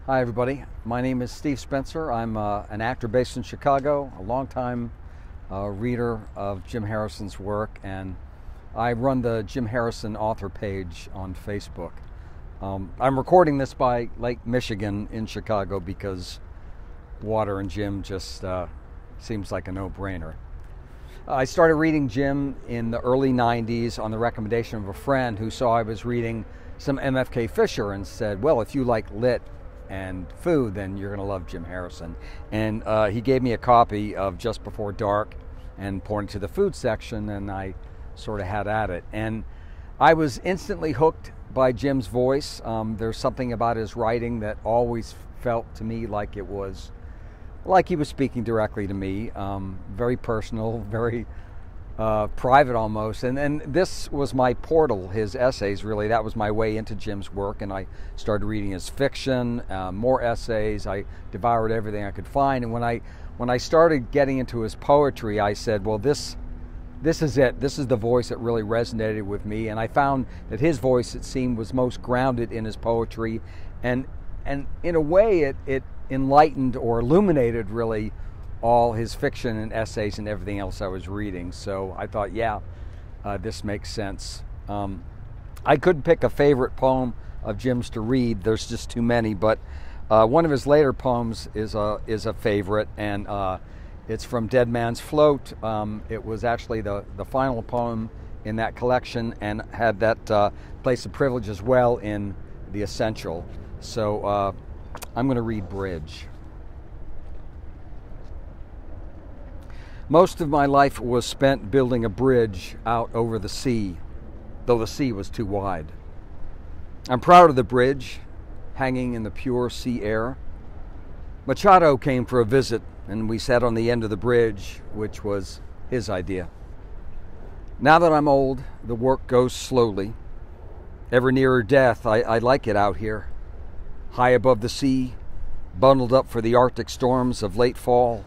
Hi everybody, my name is Steve Spencer. I'm an actor based in Chicago, a longtime reader of Jim Harrison's work, and I run the Jim Harrison author page on Facebook. I'm recording this by Lake Michigan in Chicago because water and Jim just seems like a no-brainer. I started reading Jim in the early 90s on the recommendation of a friend who saw I was reading some MFK Fisher and said, well, if you like lit and food, then you're going to love Jim Harrison. And he gave me a copy of Just Before Dark and pointed to the food section, and I sort of had at it. And I was instantly hooked by Jim's voice. There's something about his writing that always felt to me like it was like he was speaking directly to me, very personal, very private almost. And this was my portal, his essays, really. That was my way into Jim's work, and I started reading his fiction, more essays. I devoured everything I could find. And when I started getting into his poetry, I said, well, this is it. This is the voice that really resonated with me. And I found that his voice, it seemed, was most grounded in his poetry. And in a way, it enlightened or illuminated, really, all his fiction and essays and everything else I was reading. So I thought, yeah, this makes sense. I couldn't pick a favorite poem of Jim's to read. There's just too many. But one of his later poems is a favorite, and it's from Dead Man's Float. It was actually the final poem in that collection and had that place of privilege as well in The Essential. So I'm going to read Bridge. Most of my life was spent building a bridge out over the sea, though the sea was too wide. I'm proud of the bridge, hanging in the pure sea air. Machado came for a visit, and we sat on the end of the bridge, which was his idea. Now that I'm old, the work goes slowly. Ever nearer death, I like it out here, high above the sea, bundled up for the Arctic storms of late fall.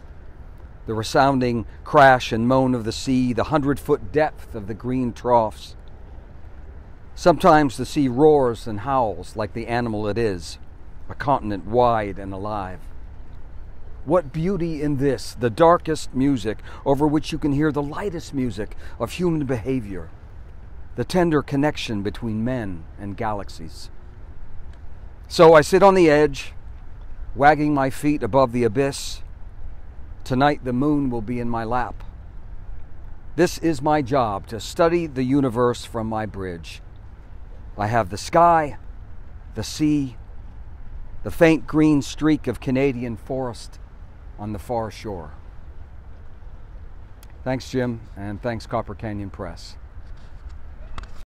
The resounding crash and moan of the sea, the 100-foot depth of the green troughs. Sometimes the sea roars and howls like the animal it is, a continent wide and alive. What beauty in this, the darkest music, over which you can hear the lightest music of human behavior, the tender connection between men and galaxies. So I sit on the edge, wagging my feet above the abyss. Tonight the moon will be in my lap. This is my job, to study the universe from my bridge. I have the sky, the sea, the faint green streak of Canadian forest on the far shore. Thanks, Jim, and thanks, Copper Canyon Press.